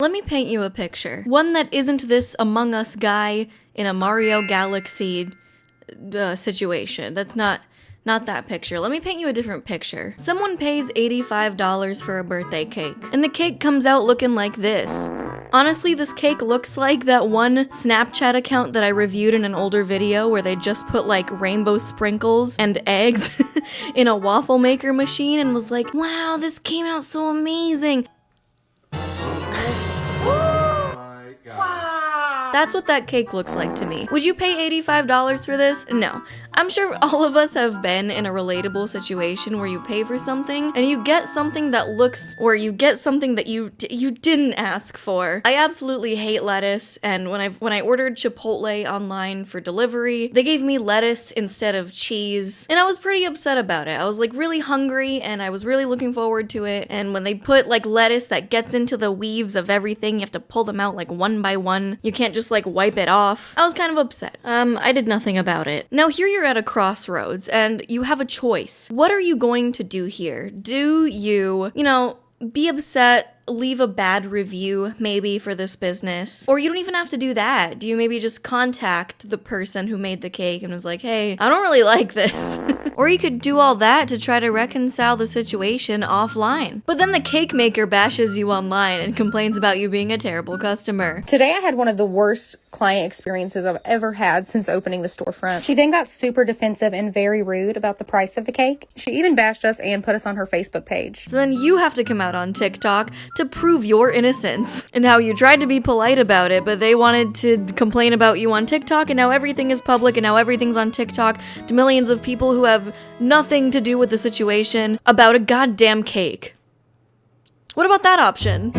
Let me paint you a picture. One that isn't this Among Us guy in a Mario Galaxy situation. That's not that picture. Let me paint you a different picture. Someone pays $85 for a birthday cake, and the cake comes out looking like this. Honestly, this cake looks like that one Snapchat account that I reviewed in an older video where they just put like rainbow sprinkles and eggs in a waffle maker machine and was like, wow, this came out so amazing. That's what that cake looks like to me. Would you pay $85 for this? No. I'm sure all of us have been in a relatable situation where you pay for something and you get something that looks, or you get something that you didn't ask for. I absolutely hate lettuce, and when I ordered Chipotle online for delivery, they gave me lettuce instead of cheese, and I was pretty upset about it. I was like really hungry and I was really looking forward to it, and when they put like lettuce that gets into the weaves of everything, you have to pull them out like one by one. You can't just like wipe it off. I was kind of upset. I did nothing about it. Now here you're at a crossroads and you have a choice. What are you going to do here? Do you be upset, leave a bad review maybe for this business? Or you don't even have to do that. Do you maybe just contact the person who made the cake and was like, hey, I don't really like this. Or you could do all that to try to reconcile the situation offline. But then the cake maker bashes you online and complains about you being a terrible customer. Today I had one of the worst client experiences I've ever had since opening the storefront. She then got super defensive and very rude about the price of the cake. She even bashed us and put us on her Facebook page. So then you have to come out on TikTok to prove your innocence and how you tried to be polite about it, but they wanted to complain about you on TikTok, and now everything is public and now everything's on TikTok to millions of people who have nothing to do with the situation about a goddamn cake. What about that option?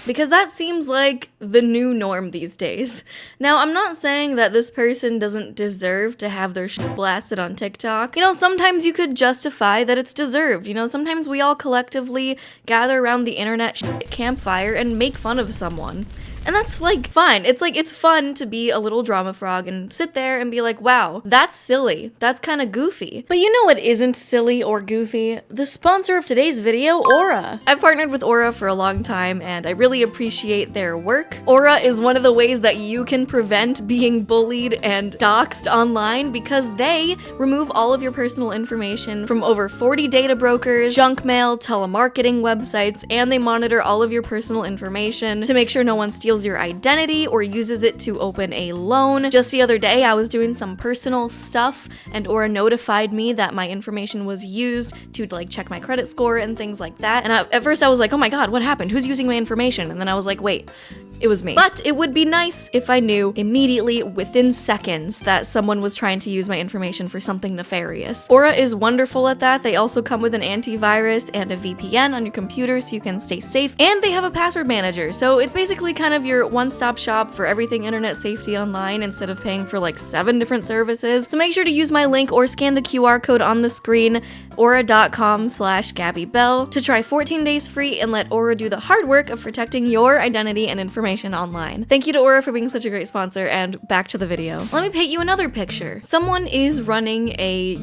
Because that seems like the new norm these days. Now, I'm not saying that this person doesn't deserve to have their shit blasted on TikTok. Sometimes you could justify that it's deserved. Sometimes we all collectively gather around the internet shit campfire and make fun of someone. And that's like fine. It's fun to be a little drama frog and sit there and be like, wow, that's silly. That's kind of goofy. But you know what isn't silly or goofy? The sponsor of today's video, Aura. I've partnered with Aura for a long time and I really appreciate their work. Aura is one of the ways that you can prevent being bullied and doxxed online because they remove all of your personal information from over 40 data brokers, junk mail, telemarketing websites, and they monitor all of your personal information to make sure no one steals your identity or uses it to open a loan. Just the other day, I was doing some personal stuff and Aura notified me that my information was used to like check my credit score and things like that. And at first I was like, oh my god, what happened? Who's using my information? And then I was like, wait, it was me. But it would be nice if I knew immediately, within seconds, that someone was trying to use my information for something nefarious. Aura is wonderful at that. They also come with an antivirus and a VPN on your computer so you can stay safe. And they have a password manager. So it's basically kind of your one-stop shop for everything internet safety online instead of paying for like 7 different services. So make sure to use my link or scan the QR code on the screen, aura.com/GabiBelle, to try 14 days free and let Aura do the hard work of protecting your identity and information online. Thank you to Aura for being such a great sponsor, and back to the video. Let me paint you another picture. Someone is running a,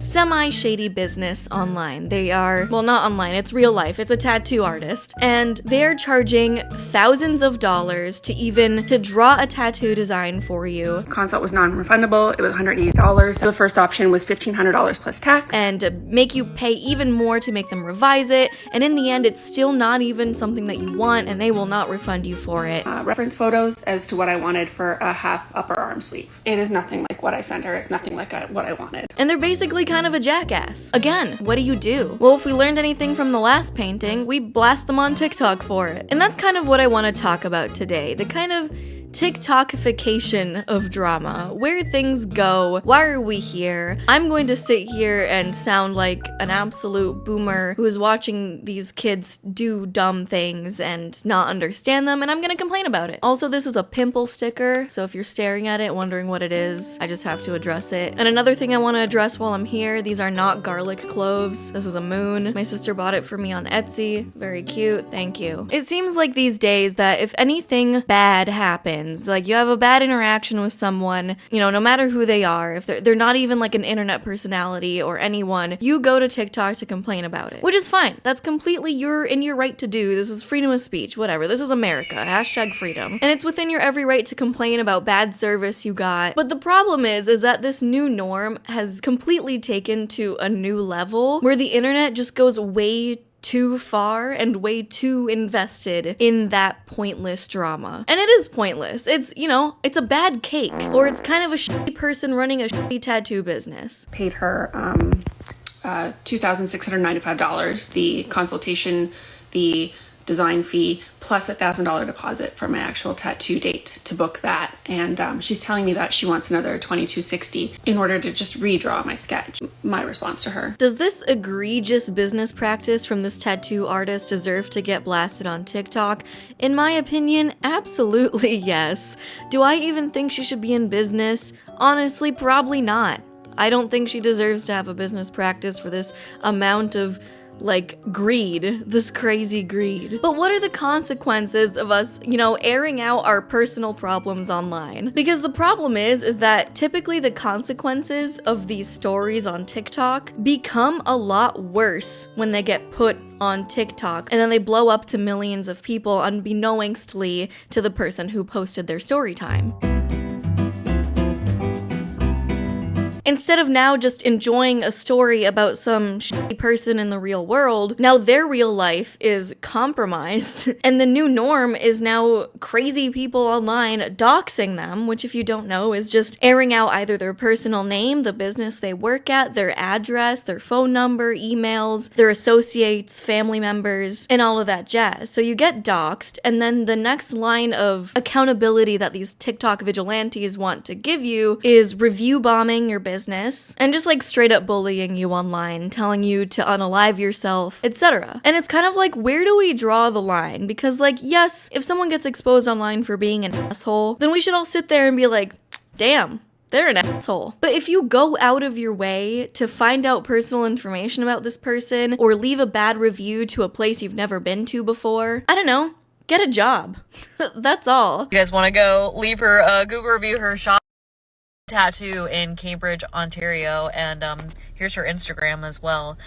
semi-shady business online. They are, well, not online, it's real life. It's a tattoo artist, and they're charging thousands of dollars to draw a tattoo design for you. Consult was non-refundable. It was $180. The first option was $1,500 plus tax. And make you pay even more to make them revise it, and in the end it's still not even something that you want and they will not refund you for it. Reference photos as to what I wanted for a half upper arm sleeve. It is nothing like what I sent her. It's nothing like what I wanted. And they're basically kind of a jackass. Again, what do? Well, if we learned anything from the last painting, we blast them on TikTok for it. And that's kind of what I want to talk about today. The kind of TikTokification of drama. Where things go, why are we here? I'm going to sit here and sound like an absolute boomer who is watching these kids do dumb things and not understand them, and I'm gonna complain about it. Also, this is a pimple sticker, so if you're staring at it wondering what it is, I just have to address it. And another thing I want to address while I'm here, these are not garlic cloves. This is a moon. My sister bought it for me on Etsy. Very cute, thank you. It seems like these days that if anything bad happens, happens, like you have a bad interaction with someone, you know, no matter who they are, if they're not even like an internet personality or anyone, you go to TikTok to complain about it, which is fine. That's completely you're in your right to do. This is freedom of speech, whatever. This is America, hashtag freedom. And it's within your every right to complain about bad service you got. But the problem is that this new norm has completely taken to a new level where the internet just goes way too far and way too invested in that pointless drama. And it is pointless. It's, you know, it's a bad cake, or it's kind of a shitty person running a shitty tattoo business. Paid her $2,695, the consultation, the design fee, plus $1,000 deposit for my actual tattoo date to book that. And she's telling me that she wants another $2,260 in order to just redraw my sketch. My response to her: does this egregious business practice from this tattoo artist deserve to get blasted on TikTok? In my opinion, absolutely yes. Do I even think she should be in business? Honestly, probably not. I don't think she deserves to have a business practice for this amount of like greed, this crazy greed. But what are the consequences of us, you know, airing out our personal problems online? Because the problem is that typically the consequences of these stories on TikTok become a lot worse when they get put on TikTok, and then they blow up to millions of people unbeknownstly to the person who posted their story time. Instead of now just enjoying a story about some shitty person in the real world, now their real life is compromised. And the new norm is now crazy people online doxing them, which if you don't know is just airing out either their personal name, the business they work at, their address, their phone number, emails, their associates, family members, and all of that jazz. So you get doxed, and then the next line of accountability that these TikTok vigilantes want to give you is review bombing your business and just like straight up bullying you online, telling you to unalive yourself, etc. And it's kind of like, where do we draw the line? Because like, yes, if someone gets exposed online for being an asshole, then we should all sit there and be like, damn, they're an asshole. But if you go out of your way to find out personal information about this person or leave a bad review to a place you've never been to before, I don't know, get a job. That's all. You guys want to go leave her a Google review, her shop tattoo in Cambridge, Ontario, and here's her Instagram as well.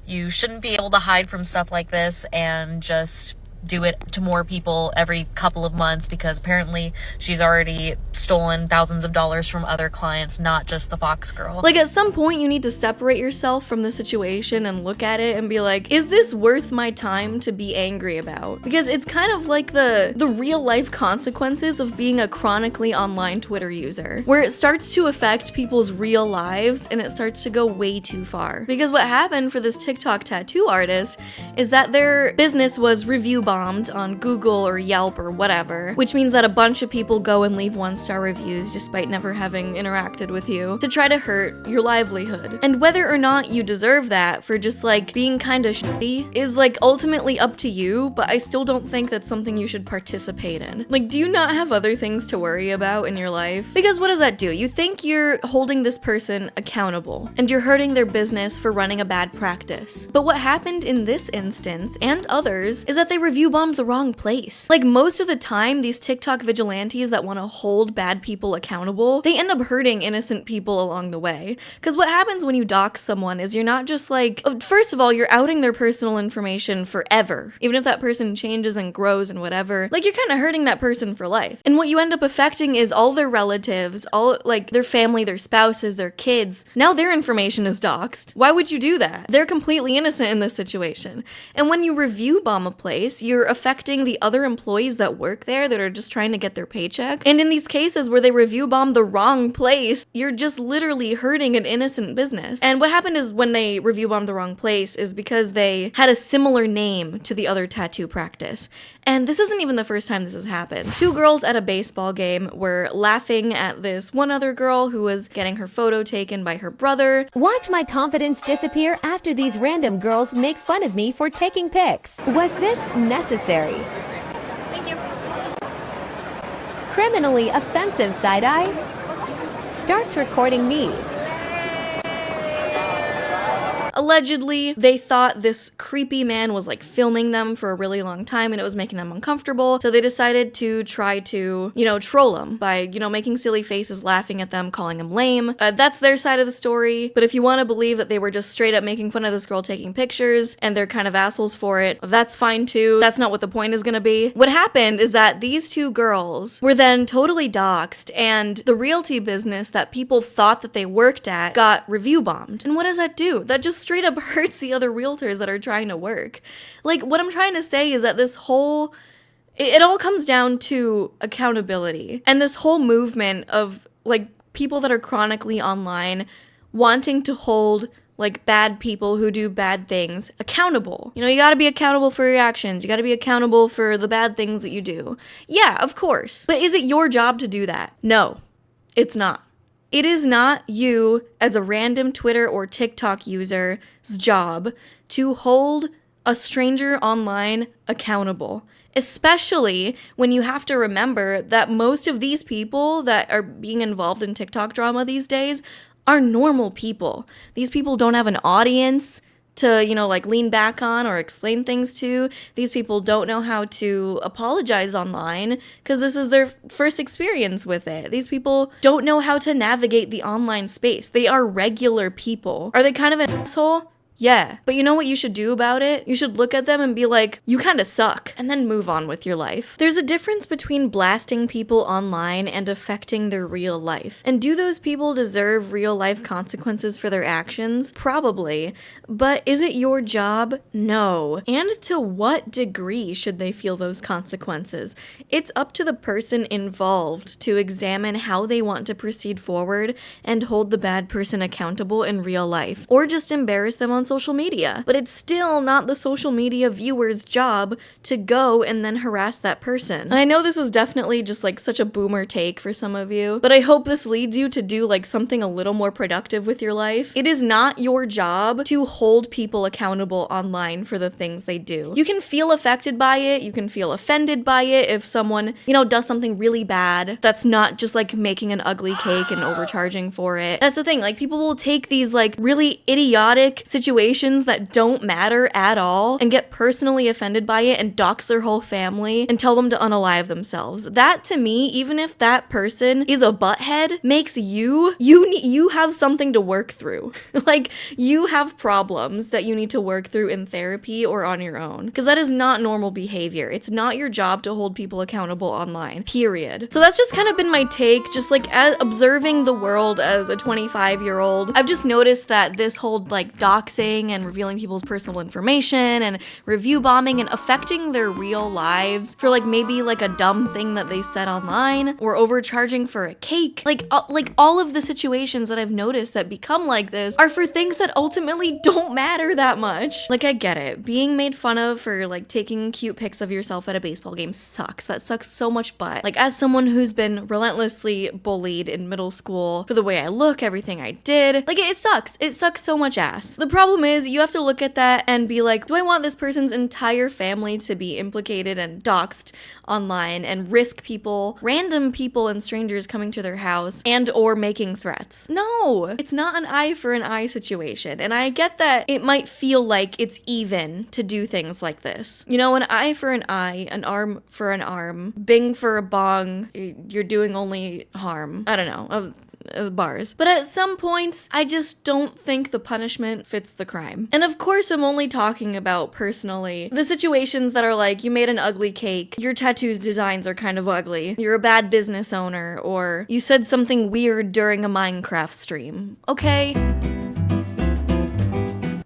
You shouldn't be able to hide from stuff like this and just do it to more people every couple of months, because apparently she's already stolen thousands of dollars from other clients, not just the Fox girl. Like, at some point you need to separate yourself from the situation and look at it and be like, is this worth my time to be angry about? Because it's kind of like the real life consequences of being a chronically online Twitter user, where it starts to affect people's real lives and it starts to go way too far. Because what happened for this TikTok tattoo artist is that their business was review bombed on Google or Yelp or whatever, which means that a bunch of people go and leave 1-star reviews despite never having interacted with you to try to hurt your livelihood. And whether or not you deserve that for just like being kind of shitty is like ultimately up to you, but I still don't think that's something you should participate in. Like, do you not have other things to worry about in your life? Because what does that do? You think you're holding this person accountable and you're hurting their business for running a bad practice. But what happened in this instance and others is that they review bombed the wrong place. Like, most of the time, these TikTok vigilantes that want to hold bad people accountable, they end up hurting innocent people along the way. Because what happens when you dox someone is you're not just like, first of all, you're outing their personal information forever. Even if that person changes and grows and whatever, like, you're kind of hurting that person for life. And what you end up affecting is all their relatives, all like their family, their spouses, their kids. Now their information is doxed. Why would you do that? They're completely innocent in this situation. And when you review bomb a place, you're affecting the other employees that work there that are just trying to get their paycheck. And in these cases where they review bomb the wrong place, you're just literally hurting an innocent business. And what happened is when they review bombed the wrong place is because they had a similar name to the other tattoo practice. And this isn't even the first time this has happened. 2 girls at a baseball game were laughing at this one other girl who was getting her photo taken by her brother. Watch my confidence disappear after these random girls make fun of me for taking pics. Was this necessary? Thank you. Criminally offensive side-eye starts recording me. Allegedly, they thought this creepy man was like filming them for a really long time and it was making them uncomfortable. So they decided to try to, troll him by, making silly faces, laughing at them, calling him lame. That's their side of the story. But if you want to believe that they were just straight up making fun of this girl taking pictures and they're kind of assholes for it, that's fine too. That's not what the point is gonna be. What happened is that these two girls were then totally doxxed, and the realty business that people thought that they worked at got review bombed. And what does that do? That just straight up hurts the other realtors that are trying to work. Like, what I'm trying to say is that it all comes down to accountability. And this whole movement of like people that are chronically online wanting to hold like bad people who do bad things accountable. You gotta be accountable for your actions. You gotta be accountable for the bad things that you do. Yeah, of course. But is it your job to do that? No, it's not. It is not you as a random Twitter or TikTok user's job to hold a stranger online accountable. Especially when you have to remember that most of these people that are being involved in TikTok drama these days are normal people. These people don't have an audience to, lean back on or explain things to. These people don't know how to apologize online because this is their first experience with it. These people don't know how to navigate the online space. They are regular people. Are they kind of an asshole? Yeah, but you know what you should do about it? You should look at them and be like, you kind of suck, and then move on with your life. There's a difference between blasting people online and affecting their real life. And do those people deserve real life consequences for their actions? Probably. But is it your job? No. And to what degree should they feel those consequences? It's up to the person involved to examine how they want to proceed forward and hold the bad person accountable in real life, or just embarrass them on social media. But it's still not the social media viewer's job to go and then harass that person. And I know this is definitely just like such a boomer take for some of you, but I hope this leads you to do like something a little more productive with your life. It is not your job to hold people accountable online for the things they do. You can feel affected by it, you can feel offended by it if someone, does something really bad that's not just like making an ugly cake and overcharging for it. That's the thing, like people will take these like really idiotic situations that don't matter at all and get personally offended by it and dox their whole family and tell them to unalive themselves. That to me, even if that person is a butthead, makes you have something to work through. Like you have problems that you need to work through in therapy or on your own, because that is not normal behavior. It's not your job to hold people accountable online, period. So that's just kind of been my take, just like as observing the world as a 25-year-old. I've just noticed that this whole like doxing and revealing people's personal information and review bombing and affecting their real lives for like maybe like a dumb thing that they said online or overcharging for a cake. Like all of the situations that I've noticed that become like this are for things that ultimately don't matter that much. Like I get it. Being made fun of for like taking cute pics of yourself at a baseball game sucks. That sucks so much butt. Like as someone who's been relentlessly bullied in middle school for the way I look, everything I did, like it sucks. It sucks so much ass. The problem is you have to look at that and be like, do I want this person's entire family to be implicated and doxxed online and risk random people and strangers coming to their house and or making threats? No, it's not an eye for an eye situation. And I get that it might feel like it's even to do things like this. An eye for an eye, an arm for an arm, bing for a bong, you're doing only harm. I don't know. Bars. But at some points, I just don't think the punishment fits the crime. And of course, I'm only talking about personally the situations that are like, you made an ugly cake, your tattoo designs are kind of ugly, you're a bad business owner, or you said something weird during a Minecraft stream. Okay.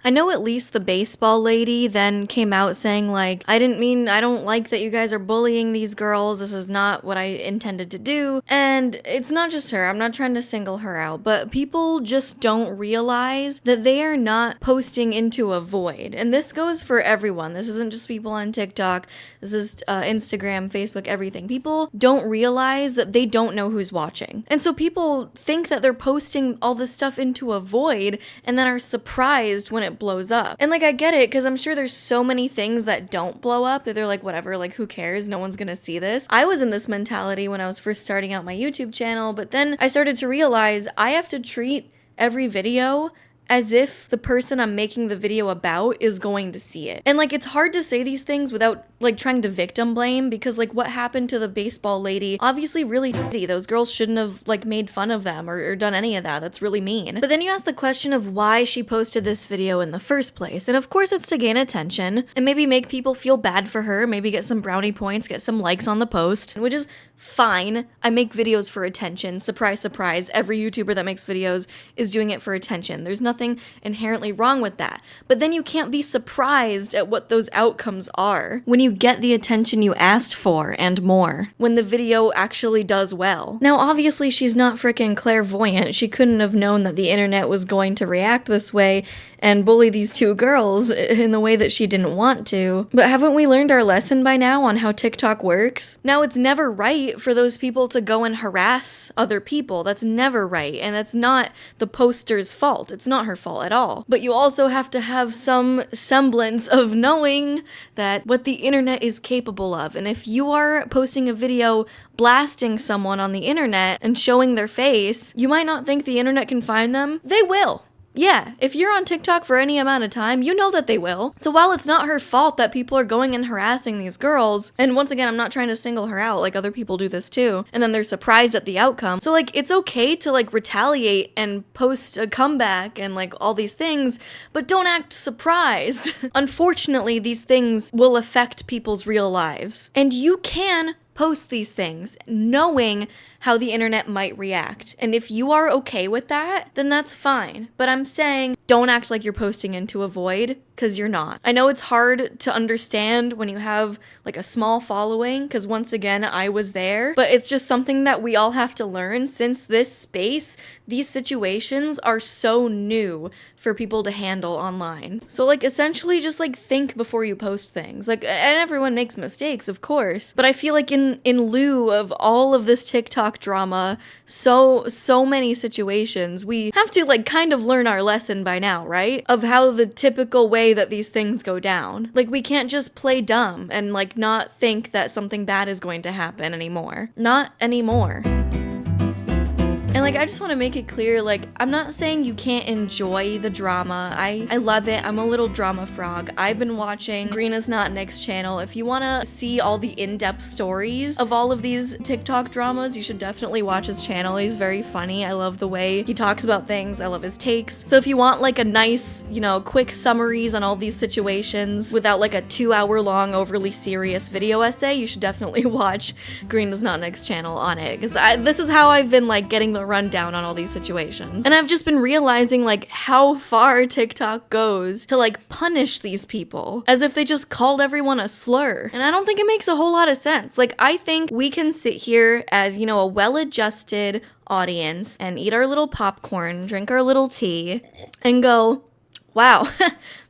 I know at least the baseball lady then came out saying like, I don't like that you guys are bullying these girls. This is not what I intended to do. And it's not just her. I'm not trying to single her out, but people just don't realize that they are not posting into a void. And this goes for everyone. This isn't just people on TikTok. This is Instagram, Facebook, everything. People don't realize that they don't know who's watching. And so people think that they're posting all this stuff into a void and then are surprised when it blows up. And like I get it, because I'm sure there's so many things that don't blow up that they're like, whatever, like who cares, no one's gonna see this. I was in this mentality when I was first starting out my YouTube channel, but then I started to realize I have to treat every video as if the person I'm making the video about is going to see it. And like, it's hard to say these things without like trying to victim blame, because like what happened to the baseball lady, obviously really shitty. Those girls shouldn't have like made fun of them or done any of that. That's really mean. But then you ask the question of why she posted this video in the first place. And of course it's to gain attention and maybe make people feel bad for her, maybe get some brownie points, get some likes on the post, which is fine. I make videos for attention. Surprise, surprise. Every YouTuber that makes videos is doing it for attention. There's nothing inherently wrong with that. But then you can't be surprised at what those outcomes are when you get the attention you asked for and more, when the video actually does well. Now, obviously, she's not freaking clairvoyant. She couldn't have known that the internet was going to react this way and bully these two girls in the way that she didn't want to. But haven't we learned our lesson by now on how TikTok works? Now, it's never right for those people to go and harass other people. That's never right, and that's not the poster's fault. It's not her fault at all. But you also have to have some semblance of knowing that what the internet is capable of. And if you are posting a video blasting someone on the internet and showing their face, you might not think the internet can find them. They will. Yeah, if you're on TikTok for any amount of time, you know that they will. So while it's not her fault that people are going and harassing these girls, and once again, I'm not trying to single her out, like other people do this too, and then they're surprised at the outcome. So like, it's okay to like retaliate and post a comeback and like all these things, but don't act surprised. Unfortunately, these things will affect people's real lives. And you can post these things knowing how the internet might react. And if you are okay with that, then that's fine. But I'm saying don't act like you're posting into a void, because you're not. I know it's hard to understand when you have like a small following, because once again, I was there, but it's just something that we all have to learn, since this space, these situations are so new for people to handle online. So like, essentially just like think before you post things. Like, and everyone makes mistakes, of course, but I feel like in lieu of all of this TikTok drama, so many situations, we have to like kind of learn our lesson by now, right? Of how the typical way that these things go down. Like, we can't just play dumb and like not think that something bad is going to happen anymore. Not anymore. And like, I just want to make it clear, like, I'm not saying you can't enjoy the drama. I love it. I'm a little drama frog. I've been watching Green Is Not Nick's channel. If you want to see all the in-depth stories of all of these TikTok dramas, you should definitely watch his channel. He's very funny. I love the way he talks about things. I love his takes. So if you want like a nice, you know, quick summaries on all these situations without like a 2-hour long overly serious video essay, you should definitely watch Green Is Not Nick's channel on it, because this is how I've been like getting the rundown on all these situations. And I've just been realizing like how far TikTok goes to like punish these people as if they just called everyone a slur. And I don't think it makes a whole lot of sense. Like, I think we can sit here as, you know, a well-adjusted audience and eat our little popcorn, drink our little tea, and go, wow,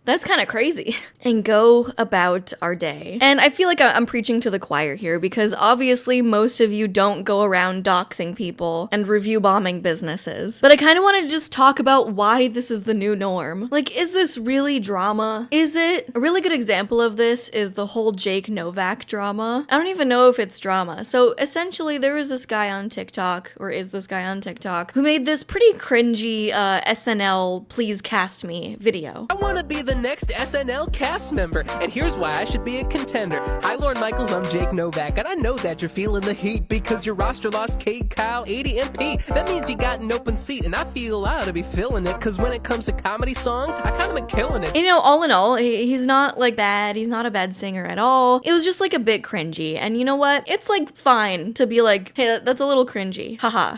that's kind of crazy, and go about our day. And I feel like I'm preaching to the choir here, because obviously most of you don't go around doxing people and review bombing businesses. But I kind of want to just talk about why this is the new norm. Like, is this really drama? Is it? A really good example of this is the whole Jake Novak drama. I don't even know if it's drama. So essentially, there was this guy on TikTok, or is this guy on TikTok, who made this pretty cringy SNL Please Cast Me video. I want to be the next SNL cast member, and here's why I should be a contender. Hi, Lorne Michaels, I'm Jake Novak, and I know that you're feeling the heat because your roster lost Kate, Kyle, 80, and Pete. That means you got an open seat, and I feel I ought to be feeling it, because when it comes to comedy songs, I kind of been killing it. You know, all in all, he's not like bad. He's not a bad singer at all. It was just like a bit cringy, and you know what? It's like fine to be like, hey, that's a little cringy, haha,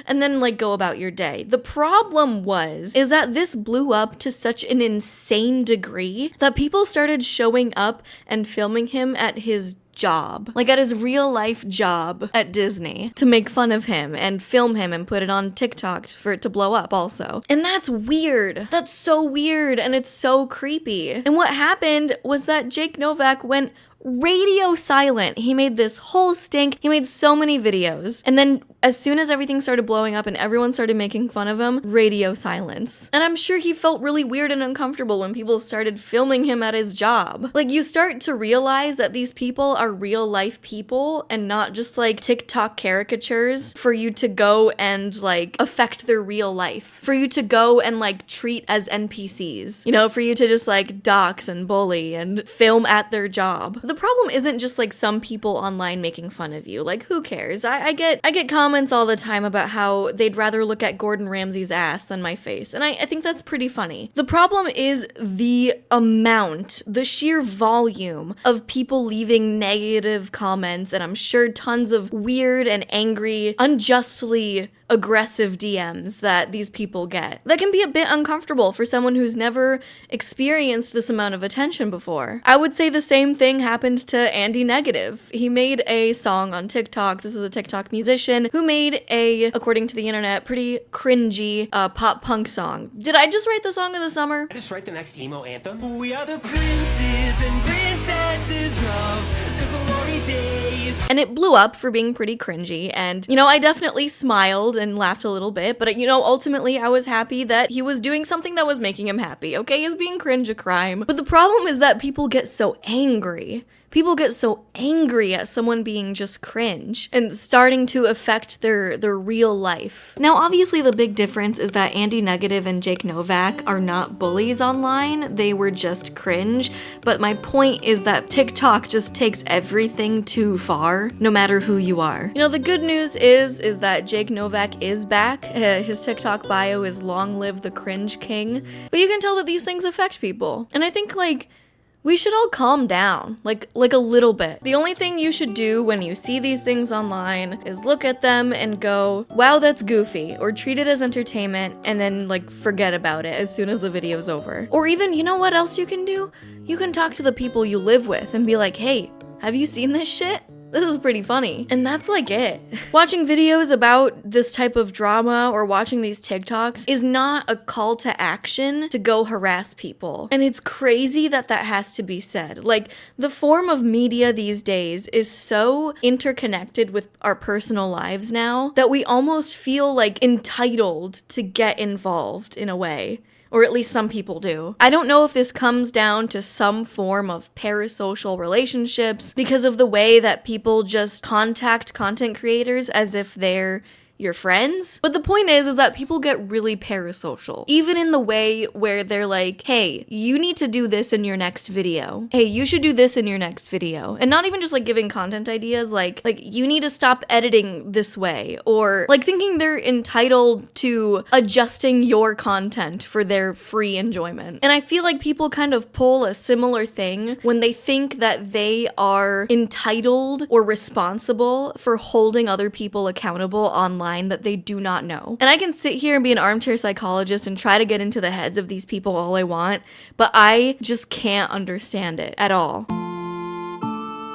and then like go about your day. The problem is that this blew up to such an insane degree that people started showing up and filming him at his job, like at his real life job at Disney, to make fun of him and film him and put it on TikTok for it to blow up also. And that's weird. That's so weird, and it's so creepy. And what happened was that Jake Novak went radio silent. He made this whole stink. He made so many videos. And then as soon as everything started blowing up and everyone started making fun of him, radio silence. And I'm sure he felt really weird and uncomfortable when people started filming him at his job. Like, you start to realize that these people are real life people and not just like TikTok caricatures for you to go and like affect their real life. For you to go and like treat as NPCs. You know, for you to just like dox and bully and film at their job. The problem isn't just like some people online making fun of you. Like, who cares? I get comments all the time about how they'd rather look at Gordon Ramsay's ass than my face, and I think that's pretty funny. The problem is the amount, the sheer volume of people leaving negative comments, and I'm sure tons of weird and angry, unjustly aggressive DMs that these people get. That can be a bit uncomfortable for someone who's never experienced this amount of attention before. I would say the same thing happened to andyy. He made a song on TikTok. This is a TikTok musician who made a, according to the internet, pretty cringy pop punk song. Did I just write the song of the summer? I just write the next emo anthem. We are the princes and princesses of the glory days. And it blew up for being pretty cringy, and, you know, I definitely smiled and laughed a little bit, but, you know, ultimately I was happy that he was doing something that was making him happy, okay? Is being cringe a crime? But the problem is that people get so angry. People get so angry at someone being just cringe and starting to affect their real life. Now, obviously the big difference is that andyy and Jake Novak are not bullies online. They were just cringe. But my point is that TikTok just takes everything too far, no matter who you are. You know, the good news is that Jake Novak is back. His TikTok bio is "Long live the cringe king." But you can tell that these things affect people. And I think, like, we should all calm down, like a little bit. The only thing you should do when you see these things online is look at them and go, wow, that's goofy, or treat it as entertainment and then like forget about it as soon as the video's over. Or even, you know what else you can do? You can talk to the people you live with and be like, hey, have you seen this shit? This is pretty funny. And that's like it. Watching videos about this type of drama or watching these TikToks is not a call to action to go harass people. And it's crazy that that has to be said. Like, the form of media these days is so interconnected with our personal lives now that we almost feel like entitled to get involved in a way. Or at least some people do. I don't know if this comes down to some form of parasocial relationships because of the way that people just contact content creators as if they're your friends. But the point is that people get really parasocial. Even in the way where they're like, hey, you need to do this in your next video. Hey, you should do this in your next video. And not even just like giving content ideas, like you need to stop editing this way. Or like thinking they're entitled to adjusting your content for their free enjoyment. And I feel like people kind of pull a similar thing when they think that they are entitled or responsible for holding other people accountable online that they do not know. And I can sit here and be an armchair psychologist and try to get into the heads of these people all I want, but I just can't understand it at all.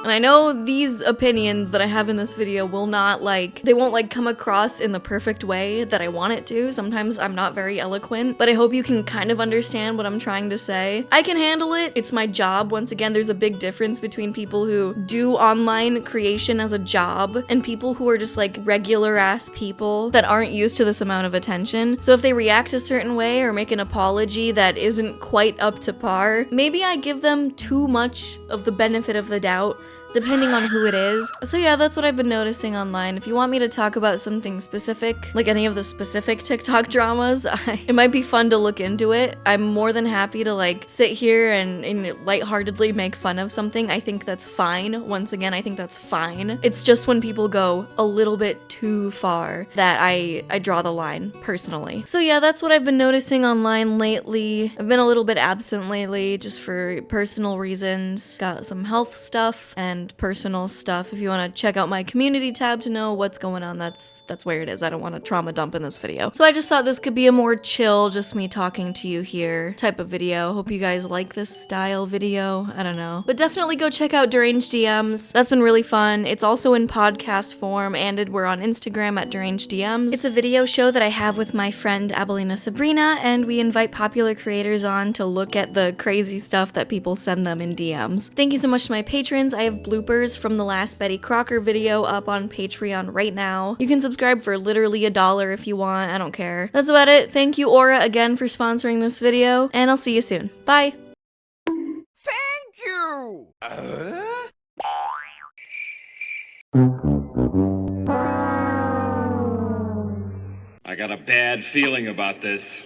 And I know these opinions that I have in this video will not they won't come across in the perfect way that I want it to. Sometimes I'm not very eloquent, but I hope you can kind of understand what I'm trying to say. I can handle it. It's my job. Once again, there's a big difference between people who do online creation as a job and people who are just like regular ass people that aren't used to this amount of attention. So if they react a certain way or make an apology that isn't quite up to par, maybe I give them too much of the benefit of the doubt, depending on who it is. So yeah, that's what I've been noticing online. If you want me to talk about something specific, like any of the specific TikTok dramas, it might be fun to look into it. I'm more than happy to sit here and lightheartedly make fun of something. I think that's fine. Once again, I think that's fine. It's just when people go a little bit too far that I draw the line, personally. So yeah, that's what I've been noticing online lately. I've been a little bit absent lately, just for personal reasons. Got some health stuff, and and personal stuff. If you want to check out my community tab to know what's going on, that's where it is. I don't want to trauma dump in this video. So I just thought this could be a more chill, just me talking to you here type of video. Hope you guys like this style video. I don't know. But definitely go check out Deranged DMs. That's been really fun. It's also in podcast form, and we're on Instagram at Deranged DMs. It's a video show that I have with my friend Abelina Sabrina, and we invite popular creators on to look at the crazy stuff that people send them in DMs. Thank you so much to my patrons. I have bloopers from the last Betty Crocker video up on Patreon right now. You can subscribe for literally $1 if you want. I don't care. That's about it. Thank you, Aura, again for sponsoring this video, and I'll see you soon. Bye! Thank you! I got a bad feeling about this.